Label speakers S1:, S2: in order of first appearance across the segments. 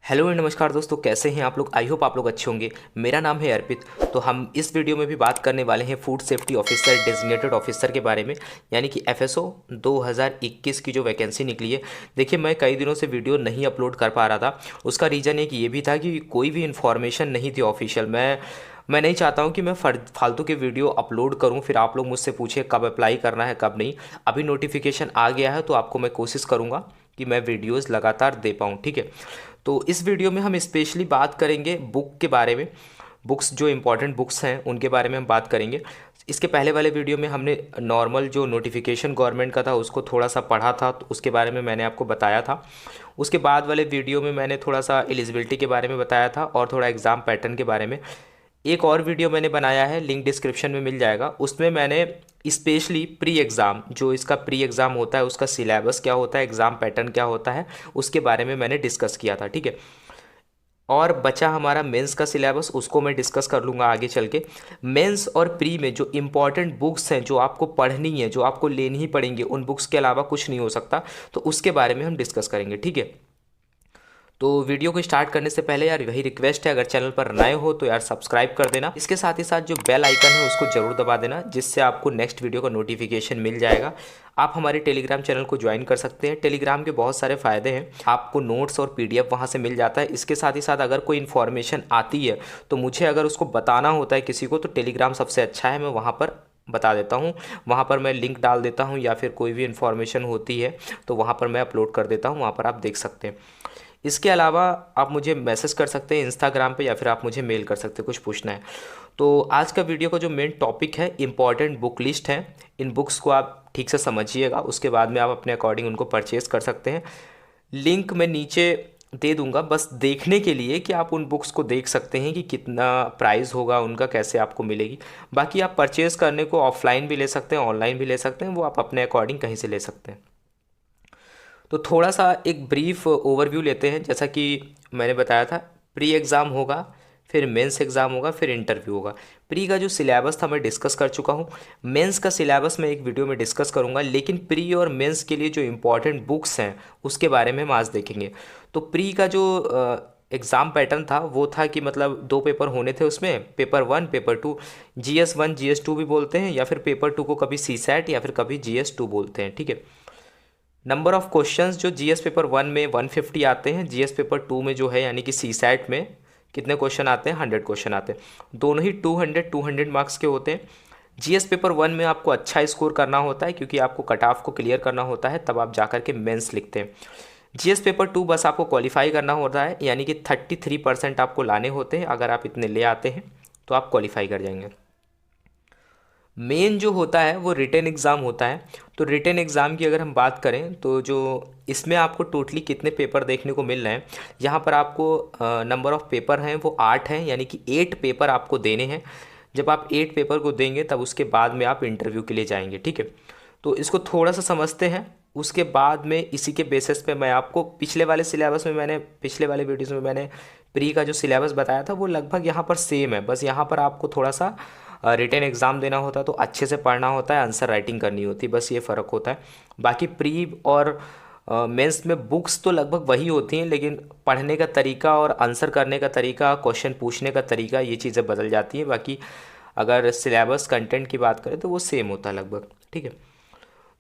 S1: Hello and नमस्कार दोस्तों, कैसे हैं आप लोग। आई होप आप लोग अच्छे होंगे। मेरा नाम है अर्पित। तो हम इस वीडियो में भी बात करने वाले हैं food safety officer designated officer के बारे में, यानी कि एफएसओ 2021 की जो वैकेंसी निकली है। देखिए, मैं कई दिनों से वीडियो नहीं अपलोड कर पा रहा था। उसका रीज़न एक ये भी था कि कोई भी इन्फॉर्मेशन नहीं थी ऑफिशियल। मैं नहीं चाहता हूँ कि मैं फालतू के वीडियो अपलोड करूँ, फिर आप लोग मुझसे पूछे कब अप्लाई करना है कब नहीं। अभी नोटिफिकेशन आ गया है तो आपको मैं कोशिश करूँगा कि मैं वीडियोज़ लगातार दे पाऊँ, ठीक है। तो इस वीडियो में हम स्पेशली बात करेंगे बुक के बारे में। बुक्स जो इम्पॉर्टेंट बुक्स हैं उनके बारे में हम बात करेंगे। इसके पहले वाले वीडियो में हमने नॉर्मल जो नोटिफिकेशन गवर्नमेंट का था उसको थोड़ा सा पढ़ा था, तो उसके बारे में मैंने आपको बताया था। उसके बाद वाले वीडियो में मैंने थोड़ा सा एलिजिबिलिटी के बारे में बताया था और थोड़ा एग्ज़ाम पैटर्न के बारे में। एक और वीडियो मैंने बनाया है, लिंक डिस्क्रिप्शन में मिल जाएगा। उसमें मैंने स्पेशली प्री एग्ज़ाम, जो इसका प्री एग्ज़ाम होता है उसका सिलेबस क्या होता है, एग्ज़ाम पैटर्न क्या होता है, उसके बारे में मैंने डिस्कस किया था, ठीक है। और बचा हमारा मेंस का सिलेबस, उसको मैं डिस्कस कर लूँगा आगे चल के। मेंस और प्री में जो इम्पॉर्टेंट बुक्स हैं जो आपको पढ़नी है, जो आपको लेनी ही पड़ेंगी, उन बुक्स के अलावा कुछ नहीं हो सकता, तो उसके बारे में हम डिस्कस करेंगे, ठीक है। तो वीडियो को स्टार्ट करने से पहले यार वही रिक्वेस्ट है, अगर चैनल पर नए हो तो यार सब्सक्राइब कर देना। इसके साथ ही साथ जो बेल आइकन है उसको जरूर दबा देना, जिससे आपको नेक्स्ट वीडियो का नोटिफिकेशन मिल जाएगा। आप हमारे टेलीग्राम चैनल को ज्वाइन कर सकते हैं। टेलीग्राम के बहुत सारे फ़ायदे हैं, आपको नोट्स और पीडीएफ वहाँ से मिल जाता है। इसके साथ ही साथ अगर कोई इन्फॉर्मेशन आती है तो मुझे अगर उसको बताना होता है किसी को, तो टेलीग्राम सबसे अच्छा है, मैं वहाँ पर बता देता हूँ। वहाँ पर मैं लिंक डाल देता हूँ, या फिर कोई भी इन्फॉर्मेशन होती है तो वहाँ पर मैं अपलोड कर देता हूँ, वहाँ पर आप देख सकते हैं। इसके अलावा आप मुझे मैसेज कर सकते हैं इंस्टाग्राम पे, या फिर आप मुझे मेल कर सकते हैं कुछ पूछना है तो। आज का वीडियो का जो मेन टॉपिक है, इंपॉर्टेंट बुक लिस्ट है। इन बुक्स को आप ठीक से समझिएगा, उसके बाद में आप अपने अकॉर्डिंग उनको परचेज़ कर सकते हैं। लिंक मैं नीचे दे दूंगा, बस देखने के लिए कि आप उन बुक्स को देख सकते हैं कि कितना प्राइस होगा उनका, कैसे आपको मिलेगी। बाकी आप परचेज़ करने को ऑफलाइन भी ले सकते हैं, ऑनलाइन भी ले सकते हैं, वो आप अपने अकॉर्डिंग कहीं से ले सकते हैं। तो थोड़ा सा एक ब्रीफ ओवरव्यू लेते हैं। जैसा कि मैंने बताया था, प्री एग्ज़ाम होगा, फिर मेंस एग्ज़ाम होगा, फिर इंटरव्यू होगा। प्री का जो सिलेबस था मैं डिस्कस कर चुका हूँ। मेंस का सिलेबस मैं एक वीडियो में डिस्कस करूँगा, लेकिन प्री और मेंस के लिए जो इम्पोर्टेंट बुक्स हैं उसके बारे में हम आज देखेंगे। तो प्री का जो एग्ज़ाम पैटर्न था वो था कि मतलब 2 पेपर होने थे उसमें, पेपर 1 पेपर 2। GS1 GS2 भी बोलते हैं, या फिर पेपर 2 को कभी CSAT या फिर कभी GS2 बोलते हैं, ठीक है। नंबर ऑफ क्वेश्चंस जो जीएस पेपर 1 में 150 आते हैं, जीएस पेपर 2 में जो है यानी कि सीसैट में कितने क्वेश्चन आते हैं, 100 क्वेश्चन आते हैं। दोनों ही 200 मार्क्स के होते हैं। जीएस पेपर 1 में आपको अच्छा स्कोर करना होता है, क्योंकि आपको कट ऑफ को क्लियर करना होता है, तब आप जाकर के मेंस लिखते हैं। जीएस पेपर 2 बस आपको क्वालिफाई करना होता है, यानी कि 33% आपको लाने होते हैं। अगर आप इतने ले आते हैं तो आप क्वालिफाई कर जाएंगे। मेन जो होता है वो रिटन एग्ज़ाम होता है। तो रिटन एग्ज़ाम की अगर हम बात करें तो जो इसमें आपको टोटली कितने पेपर देखने को मिल रहे हैं, यहाँ पर आपको नंबर ऑफ़ पेपर हैं वो 8 हैं, यानी कि 8 पेपर आपको देने हैं। जब आप 8 पेपर को देंगे तब उसके बाद में आप इंटरव्यू के लिए जाएंगे, ठीक है। तो इसको थोड़ा सा समझते हैं, उसके बाद में इसी के बेसिस पे मैं आपको पिछले वाले सिलेबस में पिछले वाले वीडियोज़ में मैंने प्री का जो सिलेबस बताया था वो लगभग यहाँ पर सेम है। बस यहाँ पर आपको थोड़ा सा रिटन एग्ज़ाम देना होता है, तो अच्छे से पढ़ना होता है, आंसर राइटिंग करनी होती है, बस ये फ़र्क होता है। बाकी प्री और मेंस में बुक्स तो लगभग वही होती हैं, लेकिन पढ़ने का तरीका और आंसर करने का तरीका, क्वेश्चन पूछने का तरीका, ये चीज़ें बदल जाती हैं। बाकी अगर सिलेबस कंटेंट की बात करें तो वो सेम होता है लगभग, ठीक है।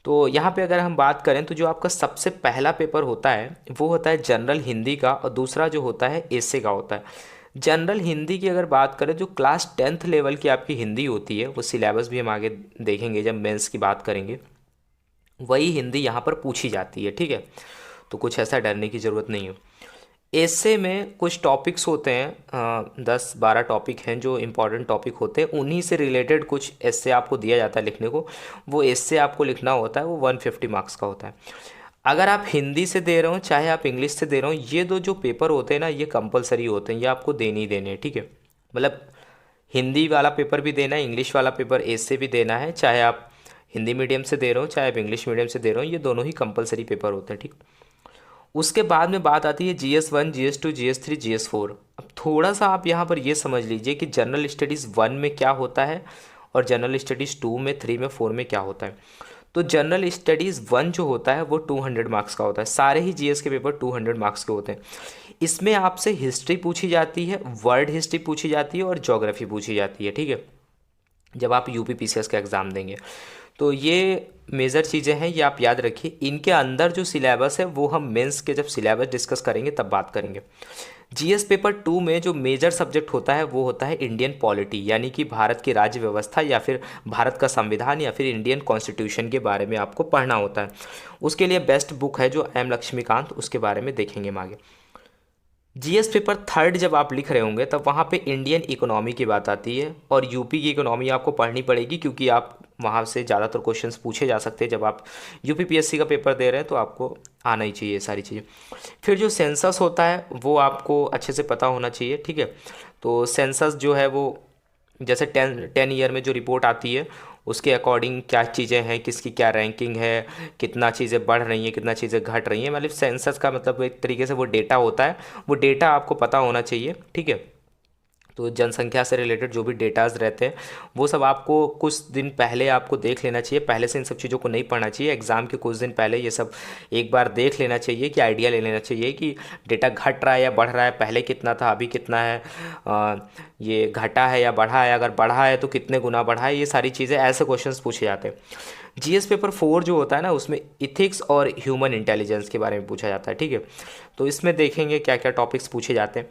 S1: तो यहाँ पे अगर हम बात करें तो जो आपका सबसे पहला पेपर होता है वो होता है जनरल हिंदी का, और दूसरा जो होता है एसे का होता है। जनरल हिंदी की अगर बात करें, जो क्लास 10th लेवल की आपकी हिंदी होती है, वो सिलेबस भी हम आगे देखेंगे जब मेंस की बात करेंगे, वही हिंदी यहाँ पर पूछी जाती है, ठीक है। तो कुछ ऐसा डरने की ज़रूरत नहीं है। एसे में कुछ टॉपिक्स होते हैं, 10-12 टॉपिक हैं जो इम्पोर्टेंट टॉपिक होते हैं, उन्हीं से रिलेटेड कुछ एसे आपको दिया जाता है लिखने को। वो एसे आपको लिखना होता है, वो 150 मार्क्स का होता है। अगर आप हिंदी से दे रहे हो चाहे आप इंग्लिश से दे रहे हो, ये दो जो पेपर होते हैं ना, ये कंपलसरी होते हैं, ये आपको देने ही देने हैं, ठीक है। मतलब हिंदी वाला पेपर भी देना है, इंग्लिश वाला पेपर एसे भी देना है, चाहे आप हिंदी मीडियम से दे रहे हो चाहे आप इंग्लिश मीडियम से दे रहे हो, ये दोनों ही कंपलसरी पेपर होते हैं, ठीक। उसके बाद में बात आती है GS1 GS2 GS3 GS4। अब थोड़ा सा आप यहाँ पर ये समझ लीजिए कि जनरल स्टडीज़ 1 में क्या होता है और जनरल स्टडीज़ 2 में, 3 में, 4 में क्या होता है। तो जनरल स्टडीज़ 1 जो होता है वो 200 मार्क्स का होता है। सारे ही जीएस के पेपर 200 मार्क्स के होते हैं। इसमें आपसे हिस्ट्री पूछी जाती है, वर्ल्ड हिस्ट्री पूछी जाती है और ज्योग्राफी पूछी जाती है, ठीक है, जब आप यूपी पीसीएस का एग्ज़ाम देंगे। तो ये मेजर चीज़ें हैं, ये आप याद रखिए। इनके अंदर जो सिलेबस है वो हम मेंस के जब सिलेबस डिस्कस करेंगे तब बात करेंगे। जीएस पेपर 2 में जो मेजर सब्जेक्ट होता है वो होता है इंडियन पॉलिटी, यानी कि भारत की राज्य व्यवस्था या फिर भारत का संविधान या फिर इंडियन कॉन्स्टिट्यूशन के बारे में आपको पढ़ना होता है। उसके लिए बेस्ट बुक है जो एम लक्ष्मीकांत, उसके बारे में देखेंगे हम आगे। जीएस पेपर 3 जब आप लिख रहे होंगे तब वहाँ पे इंडियन इकोनॉमी की बात आती है और यूपी की इकोनॉमी आपको पढ़नी पड़ेगी, क्योंकि आप वहाँ से ज़्यादातर क्वेश्चंस पूछे जा सकते हैं। जब आप यूपी पीएससी का पेपर दे रहे हैं तो आपको आना ही चाहिए सारी चीज़ें। फिर जो सेंसस होता है वो आपको अच्छे से पता होना चाहिए, ठीक है। तो सेंसस जो है वो जैसे 10 ईयर में जो रिपोर्ट आती है उसके अकॉर्डिंग क्या चीज़ें हैं, किसकी क्या रैंकिंग है, कितना चीज़ें बढ़ रही हैं, कितना चीज़ें घट रही हैं, मतलब सेंसस का मतलब एक तरीके से वो डेटा होता है, वो डेटा आपको पता होना चाहिए, ठीक है। तो जनसंख्या से रिलेटेड जो भी डेटाज रहते हैं वो सब आपको कुछ दिन पहले आपको देख लेना चाहिए। पहले से इन सब चीज़ों को नहीं पढ़ना चाहिए, एग्ज़ाम के कुछ दिन पहले ये सब एक बार देख लेना चाहिए कि आइडिया ले लेना चाहिए कि डेटा घट रहा है या बढ़ रहा है, पहले कितना था अभी कितना है, ये घटा है या बढ़ा है, अगर बढ़ा है तो कितने गुना बढ़ा है, ये सारी चीज़ें ऐसे क्वेश्चंस पूछे जाते हैं। जीएस पेपर 4 जो होता है ना उसमें इथिक्स और ह्यूमन इंटेलिजेंस के बारे में पूछा जाता है, ठीक है। तो इसमें देखेंगे क्या क्या टॉपिक्स पूछे जाते हैं।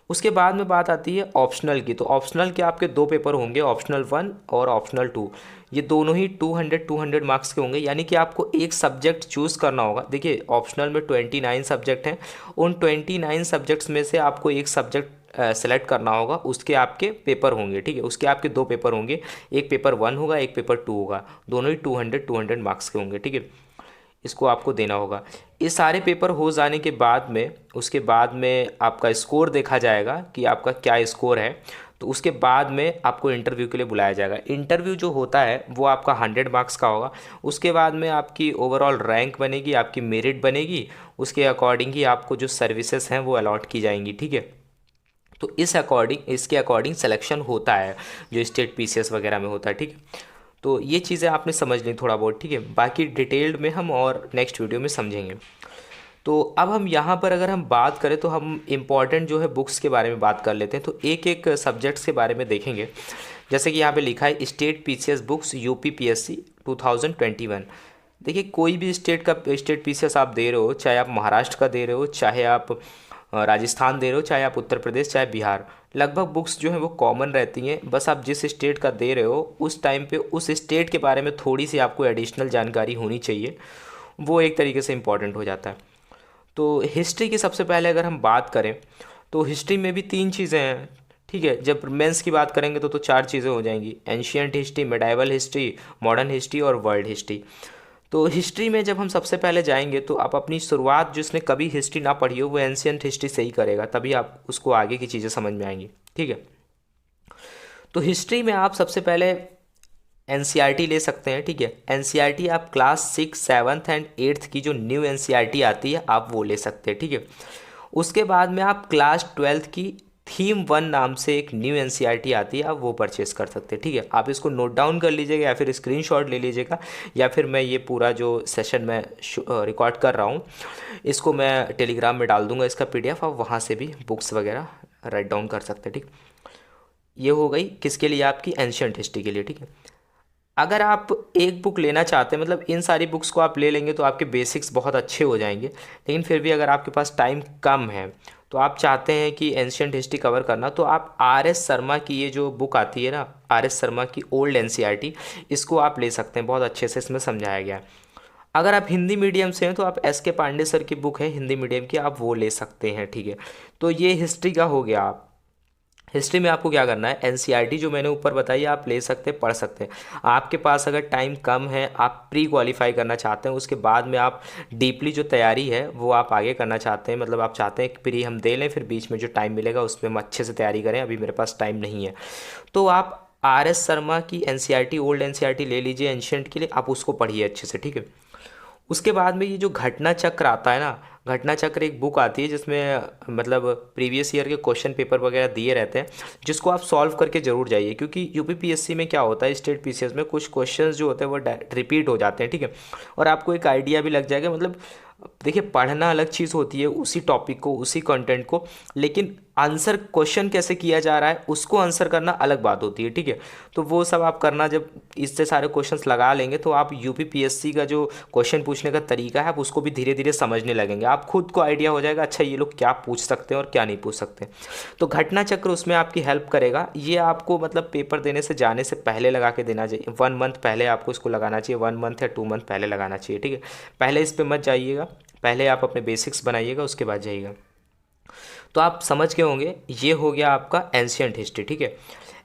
S1: उसके बाद में बात आती है ऑप्शनल की। तो ऑप्शनल के आपके 2 पेपर होंगे, ऑप्शनल 1 और ऑप्शनल 2। ये दोनों ही 200 मार्क्स के होंगे, यानी कि आपको एक सब्जेक्ट चूज़ करना होगा। देखिए ऑप्शनल में 29 सब्जेक्ट हैं, उन 29 सब्जेक्ट्स में से आपको एक सब्जेक्ट सेलेक्ट करना होगा, उसके आपके पेपर होंगे, ठीक है। उसके आपके 2 पेपर होंगे, एक पेपर 1 होगा, एक पेपर 2 होगा, दोनों ही 200 मार्क्स के होंगे, ठीक है। इसको आपको देना होगा। ये सारे पेपर हो जाने के बाद में उसके बाद में आपका स्कोर देखा जाएगा कि आपका क्या स्कोर है। तो उसके बाद में आपको इंटरव्यू के लिए बुलाया जाएगा। इंटरव्यू जो होता है वो आपका 100 मार्क्स का होगा। उसके बाद में आपकी ओवरऑल रैंक बनेगी, आपकी मेरिट बनेगी, उसके अकॉर्डिंग ही आपको जो सर्विसेज हैं वो अलॉट की जाएंगी, ठीक है। तो इसके अकॉर्डिंग सिलेक्शन होता है जो स्टेट पीसीएस वगैरह में होता है, ठीक है। तो ये चीज़ें आपने समझ ली थोड़ा बहुत, ठीक है। बाकी डिटेल्ड में हम और नेक्स्ट वीडियो में समझेंगे। तो अब हम यहाँ पर अगर हम बात करें तो हम इम्पॉर्टेंट जो है बुक्स के बारे में बात कर लेते हैं। तो एक एक सब्जेक्ट्स के बारे में देखेंगे। जैसे कि यहाँ पे लिखा है state PCS books UP PSC 2021। देखिए कोई भी स्टेट पीसीएस आप दे रहे हो, चाहे आप महाराष्ट्र का दे रहे हो, चाहे आप राजस्थान दे रहे हो, चाहे आप उत्तर प्रदेश, चाहे बिहार, लगभग बुक्स जो हैं वो कॉमन रहती हैं। बस आप जिस स्टेट का दे रहे हो उस टाइम पे उस स्टेट के बारे में थोड़ी सी आपको एडिशनल जानकारी होनी चाहिए, वो एक तरीके से इम्पॉर्टेंट हो जाता है। तो हिस्ट्री की सबसे पहले अगर हम बात करें तो हिस्ट्री में भी 3 चीज़ें हैं, ठीक है। जब मेंस की बात करेंगे तो 4 चीज़ें हो जाएंगी, ancient history, medieval history, modern history और वर्ल्ड हिस्ट्री। तो हिस्ट्री में जब हम सबसे पहले जाएंगे तो आप अपनी शुरुआत जिसने कभी हिस्ट्री ना पढ़ी हो वो एंशियंट हिस्ट्री से ही करेगा, तभी आप उसको आगे की चीज़ें समझ में आएंगी, ठीक है। तो हिस्ट्री में आप सबसे पहले एनसीईआरटी ले सकते हैं, ठीक है। एनसीईआरटी आप क्लास 6, 7 एंड 8 की जो न्यू एनसीईआरटी आती है आप वो ले सकते हैं, ठीक है। उसके बाद में आप क्लास 12 की थीम 1 नाम से एक न्यू एनसीईआरटी आती है, आप वो परचेस कर सकते हैं, ठीक है। आप इसको नोट डाउन कर लीजिएगा या फिर स्क्रीनशॉट ले लीजिएगा, या फिर मैं ये पूरा जो सेशन में रिकॉर्ड कर रहा हूँ इसको मैं टेलीग्राम में डाल दूंगा इसका पीडीएफ, आप वहाँ से भी बुक्स वगैरह राइट डाउन कर सकते हैं, ठीक। ये हो गई किसके लिए, आपकी एंशियंट हिस्ट्री के लिए, ठीक है। अगर आप एक बुक लेना चाहते हैं, मतलब इन सारी बुक्स को आप ले लेंगे तो आपके बेसिक्स बहुत अच्छे हो जाएंगे, लेकिन फिर भी अगर आपके पास टाइम कम है तो आप चाहते हैं कि एंशियंट हिस्ट्री कवर करना, तो आप आर.एस. शर्मा की ये जो बुक आती है ना, आर.एस. शर्मा की ओल्ड एनसीईआरटी, इसको आप ले सकते हैं, बहुत अच्छे से इसमें समझाया गया है। अगर आप हिंदी मीडियम से हैं तो आप एस के पांडे सर की बुक है हिंदी मीडियम की, आप वो ले सकते हैं, ठीक है। तो ये हिस्ट्री का हो गया। आप हिस्ट्री में आपको क्या करना है, एनसीईआरटी जो मैंने ऊपर बताई आप ले सकते हैं, पढ़ सकते हैं। आपके पास अगर टाइम कम है, आप प्री क्वालिफाई करना चाहते हैं, उसके बाद में आप डीपली जो तैयारी है वो आप आगे करना चाहते हैं, मतलब आप चाहते हैं कि प्री हम दे लें, फिर बीच में जो टाइम मिलेगा उसमें हम अच्छे से तैयारी करें, अभी मेरे पास टाइम नहीं है, तो आप आर.एस. शर्मा की एनसीईआरटी, ओल्ड एनसीईआरटी ले लीजिए एंशियंट के लिए, आप उसको पढ़िए अच्छे से, ठीक है। उसके बाद में ये जो घटना चक्र आता है ना, घटना चक्र एक बुक आती है जिसमें मतलब प्रीवियस ईयर के क्वेश्चन पेपर वगैरह दिए रहते हैं, जिसको आप सॉल्व करके जरूर जाइए, क्योंकि यूपीपीएससी में क्या होता है, स्टेट पीसीएस में कुछ क्वेश्चंस जो होते हैं वो रिपीट हो जाते हैं, ठीक है। और आपको एक आइडिया भी लग जाएगा, मतलब देखिए पढ़ना अलग चीज़ होती है उसी टॉपिक को, उसी कंटेंट को, लेकिन आंसर क्वेश्चन कैसे किया जा रहा है उसको आंसर करना अलग बात होती है, ठीक है। तो वो सब आप करना, जब इससे सारे क्वेश्चंस लगा लेंगे तो आप यूपीपीएससी का जो क्वेश्चन पूछने का तरीका है आप उसको भी धीरे धीरे समझने लगेंगे, आप खुद को आइडिया हो जाएगा अच्छा ये लोग क्या पूछ सकते हैं और क्या नहीं पूछ सकते। तो घटना चक्र उसमें आपकी हेल्प करेगा। ये आपको मतलब पेपर देने से जाने से पहले लगा के देना चाहिए, 1 मंथ पहले आपको इसको लगाना चाहिए, 1 मंथ या 2 मंथ पहले लगाना चाहिए, ठीक है। पहले इस पर मत जाइएगा, पहले आप अपने बेसिक्स बनाइएगा, उसके बाद जाइएगा। तो आप समझ गए होंगे, ये हो गया आपका एंशियंट हिस्ट्री, ठीक है।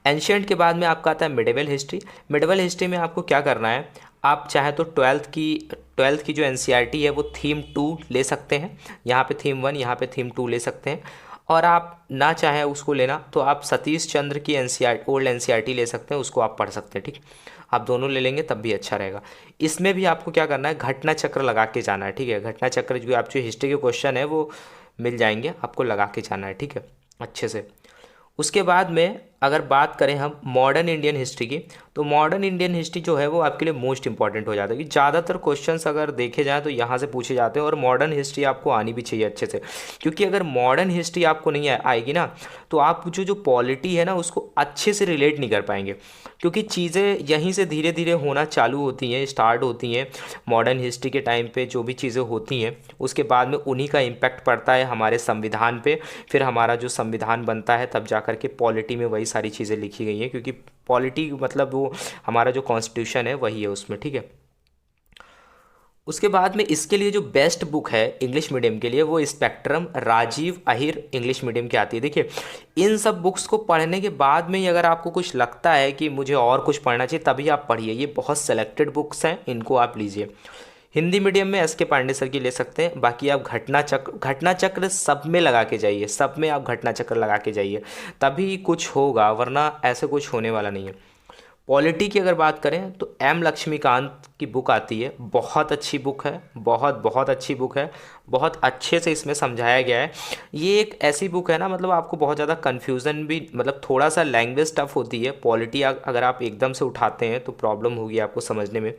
S1: एंशियंट के बाद में आपका आता है मिडिवल हिस्ट्री। मिडिवल हिस्ट्री में आपको क्या करना है, आप चाहे तो ट्वेल्थ की जो एनसीईआरटी है वो थीम 2 ले सकते हैं, यहाँ पे थीम 1, यहाँ पे थीम 2 ले सकते हैं। और आप ना चाहें उसको लेना तो आप सतीश चंद्र की एनसीईआरटी, ओल्ड एनसीईआरटी ले सकते हैं, उसको आप पढ़ सकते हैं, ठीक। आप दोनों ले लेंगे तब भी अच्छा रहेगा। इसमें भी आपको क्या करना है, घटना चक्र लगा के जाना है, ठीक है। घटना चक्र जो आप जो हिस्ट्री के क्वेश्चन है वो मिल जाएंगे, आपको लगा के जाना है, ठीक है, अच्छे से। उसके बाद में अगर बात करें हम मॉडर्न इंडियन हिस्ट्री की, तो मॉडर्न इंडियन हिस्ट्री जो है वो आपके लिए मोस्ट इंपॉर्टेंट हो जाता है, कि ज़्यादातर क्वेश्चंस अगर देखे जाएँ तो यहाँ से पूछे जाते हैं, और मॉडर्न हिस्ट्री आपको आनी भी चाहिए अच्छे से, क्योंकि अगर मॉडर्न हिस्ट्री आपको नहीं आएगी ना तो आप जो पॉलिटी है ना उसको अच्छे से रिलेट नहीं कर पाएंगे, क्योंकि चीज़ें यहीं से धीरे धीरे होना चालू होती हैं, स्टार्ट होती हैं। मॉडर्न हिस्ट्री के टाइम पे जो भी चीज़ें होती हैं उसके बाद में उन्हीं का इम्पैक्ट पड़ता है हमारे संविधान पे, फिर हमारा जो संविधान बनता है तब जा कर के पॉलिटी में वही सारी चीज़ें लिखी गई हैं, क्योंकि पॉलिटी मतलब वो हमारा जो कॉन्स्टिट्यूशन है वही है उसमें, ठीक है। उसके बाद में इसके लिए जो बेस्ट बुक है इंग्लिश मीडियम के लिए वो spectrum, Rajiv Ahir English medium की आती है। देखिए इन सब बुक्स को पढ़ने के बाद में ही अगर आपको कुछ लगता है कि मुझे और कुछ पढ़ना चाहिए तभी आप पढ़िए, ये बहुत सेलेक्टेड बुक्स हैं, इनको आप लीजिए। हिंदी मीडियम में एस के पांडे सर की ले सकते हैं, बाकी आप घटना चक्र सब में लगा के जाइए, सब में आप घटना चक्र लगा के जाइए, तभी कुछ होगा, वरना ऐसे कुछ होने वाला नहीं है। पॉलिटी की अगर बात करें तो एम लक्ष्मीकांत की बुक आती है, बहुत अच्छी बुक है, बहुत बहुत अच्छी बुक है, बहुत अच्छे से इसमें समझाया गया है। ये एक ऐसी बुक है ना, मतलब आपको बहुत ज़्यादा कन्फ्यूज़न भी, मतलब थोड़ा सा लैंग्वेज टफ होती है, पॉलिटी अगर आप एकदम से उठाते हैं तो प्रॉब्लम होगी आपको समझने में,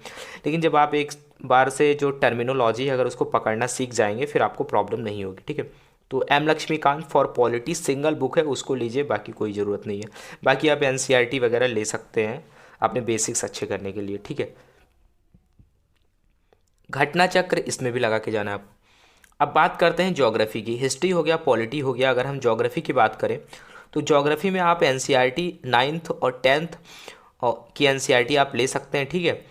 S1: लेकिन जब आप एक बार से जो टर्मिनोलॉजी है अगर उसको पकड़ना सीख जाएंगे फिर आपको प्रॉब्लम नहीं होगी, ठीक है। तो M Laxmikanth for polity single book है, उसको लीजिए, बाकी कोई ज़रूरत नहीं है। बाकी आप एनसीईआरटी वगैरह ले सकते हैं अपने बेसिक्स अच्छे करने के लिए, ठीक है। घटना चक्र इसमें भी लगा के जाना है आप। अब बात करते हैं ज्योग्राफी की। हिस्ट्री हो गया, पॉलिटी हो गया, अगर हम ज्योग्राफी की बात करें तो ज्योग्राफी में आप एनसीईआरटी 9th और 10th की एनसीईआरटी आप ले सकते हैं, ठीक है।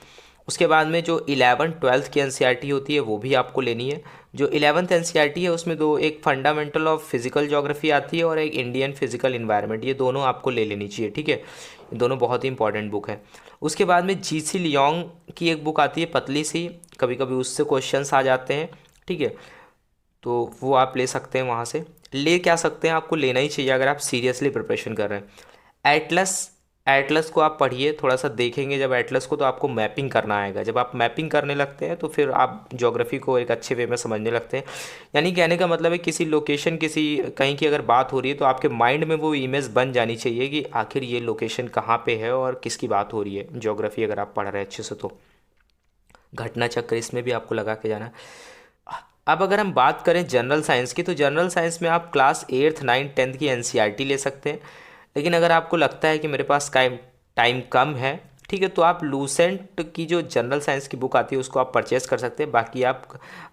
S1: उसके बाद में जो 11th 12th की एनसीईआरटी होती है वो भी आपको लेनी है। जो 11th एनसीईआरटी है उसमें दो, एक फंडामेंटल ऑफ फिजिकल ज्योग्राफी आती है और एक इंडियन फिजिकल इन्वायरमेंट, ये दोनों आपको ले लेनी चाहिए, ठीक है। ये दोनों बहुत ही इंपॉर्टेंट बुक है। उसके बाद में जीसी लियोंग की एक बुक आती है पतली सी, कभी कभी उससे क्वेश्चंस आ जाते हैं, ठीक है, तो वो आप ले सकते हैं, वहाँ से ले क्या सकते हैं, आपको लेना ही चाहिए अगर आप सीरियसली प्रिपरेशन कर रहे हैं। एटलस को आप पढ़िए, थोड़ा सा देखेंगे जब एटलस को तो आपको मैपिंग करना आएगा, जब आप मैपिंग करने लगते हैं तो फिर आप ज्योग्राफी को एक अच्छे वे में समझने लगते हैं। यानी कहने का मतलब है किसी लोकेशन, किसी कहीं की अगर बात हो रही है तो आपके माइंड में वो इमेज बन जानी चाहिए कि आखिर ये लोकेशन कहाँ पे है और किसकी बात हो रही है, ज्योग्राफी अगर आप पढ़ रहे हैं अच्छे से तो। घटना चक्र इसमें भी आपको लगा के जाना है। अब अगर हम बात करें जनरल साइंस की, तो जनरल साइंस में आप क्लास 8th 9th 10th की एनसीईआरटी ले सकते हैं, लेकिन अगर आपको लगता है कि मेरे पास टाइम कम है, ठीक है, तो आप लूसेंट की जो जनरल साइंस की बुक आती है उसको आप परचेज़ कर सकते हैं, बाकी आप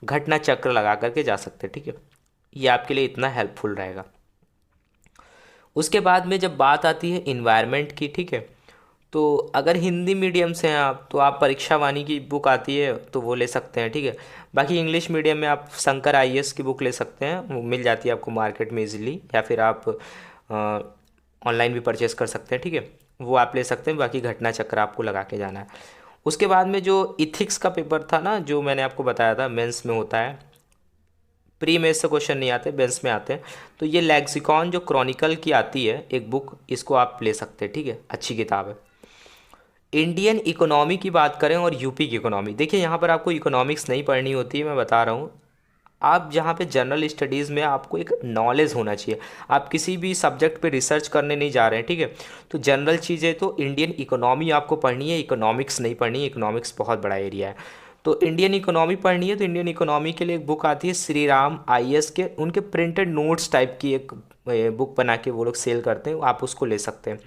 S1: घटना चक्र लगा करके जा सकते हैं, ठीक है। ये आपके लिए इतना हेल्पफुल रहेगा। उसके बाद में जब बात आती है इन्वायरमेंट की, ठीक है, तो अगर हिंदी मीडियम से हैं आप तो आप परीक्षा वाणी की बुक आती है तो वो ले सकते हैं, ठीक है। बाकी इंग्लिश मीडियम में आप शंकर आईएएस की बुक ले सकते हैं, वो मिल जाती है आपको मार्केट में इजीली, या फिर आप ऑनलाइन भी परचेस कर सकते हैं, ठीक है, वो आप ले सकते हैं। बाकी घटना चक्र आपको लगा के जाना है। उसके बाद में जो इथिक्स का पेपर था ना, जो मैंने आपको बताया था मेंस में होता है, प्री मेंस से क्वेश्चन नहीं आते, मेंस में आते हैं, तो ये लेक्सिकॉन जो क्रॉनिकल की आती है एक बुक, इसको आप ले सकते हैं, ठीक है, अच्छी किताब है। इंडियन इकोनॉमी की बात करें और यूपी की इकोनॉमी, देखिए यहाँ पर आपको इकोनॉमिक्स नहीं पढ़नी होती है, मैं बता रहा हूँ, आप जहाँ पे जनरल स्टडीज़ में आपको एक नॉलेज होना चाहिए, आप किसी भी सब्जेक्ट पे रिसर्च करने नहीं जा रहे हैं, ठीक है। तो जनरल चीज़ें तो इंडियन इकोनॉमी आपको पढ़नी है, इकोनॉमिक्स नहीं पढ़नी है, इकोनॉमिक्स बहुत बड़ा एरिया है। तो इंडियन इकोनॉमी पढ़नी है तो इंडियन इकोनॉमी के लिए एक बुक आती है श्री राम आईएएस के, उनके प्रिंटेड नोट्स टाइप की एक बुक बना के वो लोग सेल करते हैं, आप उसको ले सकते हैं।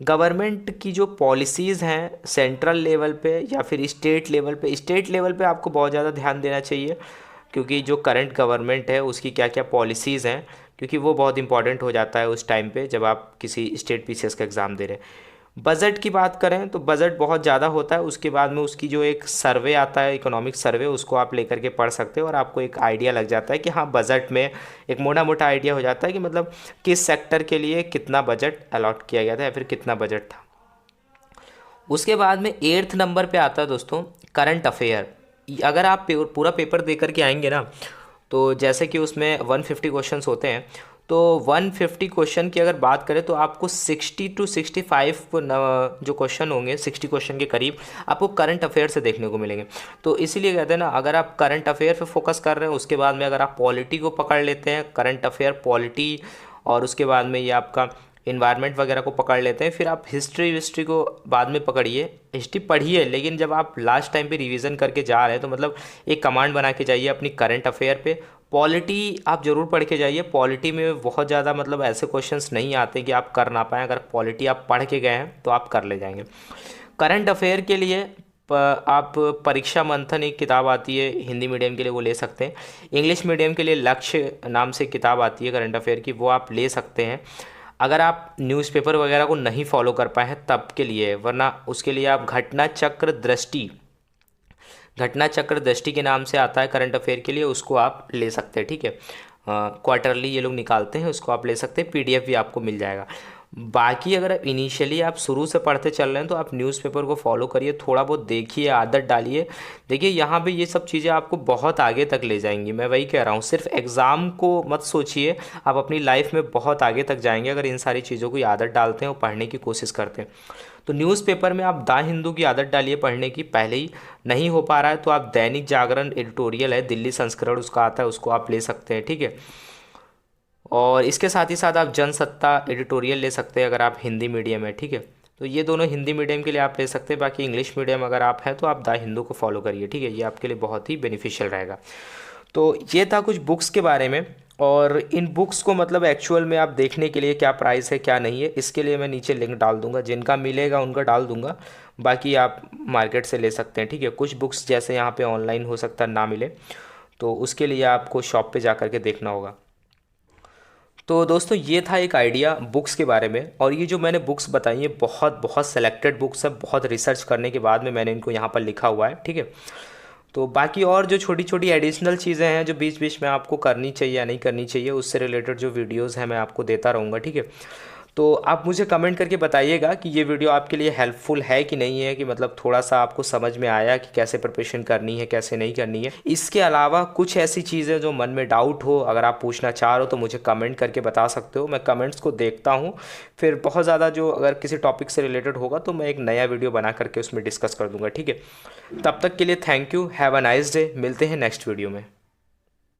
S1: गवर्नमेंट की जो पॉलिसीज़ हैं सेंट्रल लेवल पे या फिर स्टेट लेवल पे आपको बहुत ज़्यादा ध्यान देना चाहिए, क्योंकि जो करंट गवर्नमेंट है उसकी क्या क्या पॉलिसीज़ हैं, क्योंकि वो बहुत इंपॉर्टेंट हो जाता है उस टाइम पे जब आप किसी स्टेट पीसीएस का एग्ज़ाम दे रहे हैं। बजट की बात करें तो बजट बहुत ज़्यादा होता है, उसके बाद में उसकी जो एक सर्वे आता है इकोनॉमिक सर्वे, उसको आप लेकर के पढ़ सकते हो और आपको एक आइडिया लग जाता है कि हाँ बजट में एक मोटा मोटा आइडिया हो जाता है कि मतलब किस सेक्टर के लिए कितना बजट अलॉट किया गया था या फिर कितना बजट था। उसके बाद में 8th नंबर पे आता है दोस्तों करंट अफेयर। अगर आप पूरा पेपर दे करके आएंगे ना, तो जैसे कि उसमें 150 क्वेश्चंस होते हैं, तो 150 क्वेश्चन की अगर बात करें तो आपको 60 to 65 जो क्वेश्चन होंगे, 60 क्वेश्चन के करीब आपको करंट अफेयर से देखने को मिलेंगे। तो इसीलिए कहते हैं ना, अगर आप करंट अफेयर पे फोकस कर रहे हैं, उसके बाद में अगर आप पॉलिटी को पकड़ लेते हैं, करंट अफेयर पॉलिटी, और उसके बाद में ये आपका इन्वायरमेंट वगैरह को पकड़ लेते हैं, फिर आप हिस्ट्री को बाद में पकड़िए, हिस्ट्री पढ़िए, लेकिन जब आप लास्ट टाइम पे रिवीजन करके जा रहे हैं तो मतलब एक कमांड बना के जाइए अपनी करंट अफेयर पे। पॉलिटी आप ज़रूर पढ़ के जाइए, पॉलिटी में बहुत ज़्यादा मतलब ऐसे क्वेश्चंस नहीं आते कि आप कर ना पाएँ, अगर पॉलिटी आप पढ़ के गए हैं तो आप कर ले जाएंगे। करंट अफेयर के लिए आप परीक्षा मंथन एक किताब आती है हिंदी मीडियम के लिए, वो ले सकते हैं। इंग्लिश मीडियम के लिए लक्ष्य नाम से किताब आती है करंट अफेयर की, वो आप ले सकते हैं अगर आप न्यूज़पेपर वगैरह को नहीं फॉलो कर पाए हैं तब के लिए, वरना उसके लिए आप घटना चक्र दृष्टि के नाम से आता है करंट अफेयर के लिए, उसको आप ले सकते हैं, ठीक है। क्वार्टरली ये लोग निकालते हैं, उसको आप ले सकते हैं, पीडीएफ भी आपको मिल जाएगा। बाकी अगर इनिशियली आप शुरू से पढ़ते चल रहे हैं तो आप न्यूज़पेपर को फॉलो करिए, थोड़ा बहुत देखिए, आदत डालिए। देखिए यहाँ पे ये सब चीज़ें आपको बहुत आगे तक ले जाएंगी, मैं वही कह रहा हूँ, सिर्फ एग्ज़ाम को मत सोचिए, आप अपनी लाइफ में बहुत आगे तक जाएंगे अगर इन सारी चीज़ों की आदत डालते हैं और पढ़ने की कोशिश करते हैं। तो न्यूज़पेपर में आप द हिंदू की आदत डालिए पढ़ने की, पहले ही नहीं हो पा रहा है तो आप दैनिक जागरण एडिटोरियल है, दिल्ली संस्करण उसका आता है, उसको आप ले सकते हैं, ठीक है। और इसके साथ ही साथ आप जनसत्ता एडिटोरियल ले सकते हैं अगर आप हिंदी मीडियम है, ठीक है। तो ये दोनों हिंदी मीडियम के लिए आप ले सकते हैं, बाकी इंग्लिश मीडियम अगर आप हैं तो आप द हिंदू को फॉलो करिए, ठीक है, ये आपके लिए बहुत ही बेनिफिशियल रहेगा। तो ये था कुछ बुक्स के बारे में, और इन बुक्स को मतलब एक्चुअल में आप देखने के लिए क्या प्राइस है क्या नहीं है, इसके लिए मैं नीचे लिंक डाल दूंगा, जिनका मिलेगा उनका डाल दूंगा, बाकी आप मार्केट से ले सकते हैं, ठीक है। कुछ बुक्स जैसे यहाँ पे ऑनलाइन हो सकता है ना मिले, तो उसके लिए आपको शॉप पे जा कर के देखना होगा। तो दोस्तों ये था एक आइडिया बुक्स के बारे में, और ये जो मैंने बुक्स बताई हैं बहुत बहुत सेलेक्टेड बुक्स है, बहुत रिसर्च करने के बाद में मैंने इनको यहाँ पर लिखा हुआ है, ठीक है। तो बाकी और जो छोटी छोटी एडिशनल चीज़ें हैं जो बीच बीच में आपको करनी चाहिए या नहीं करनी चाहिए, उससे रिलेटेड जो वीडियोज़ हैं मैं आपको देता रहूँगा, ठीक है। तो आप मुझे कमेंट करके बताइएगा कि ये वीडियो आपके लिए हेल्पफुल है कि नहीं है, कि मतलब थोड़ा सा आपको समझ में आया कि कैसे प्रिपरेशन करनी है कैसे नहीं करनी है। इसके अलावा कुछ ऐसी चीज़ें जो मन में डाउट हो, अगर आप पूछना चाह रहे हो तो मुझे कमेंट करके बता सकते हो, मैं कमेंट्स को देखता हूँ, फिर बहुत ज़्यादा जो अगर किसी टॉपिक से रिलेटेड होगा तो मैं एक नया वीडियो बना करके उसमें डिस्कस कर दूँगा, ठीक है। तब तक के लिए thank you, have a nice day, मिलते हैं नेक्स्ट वीडियो में।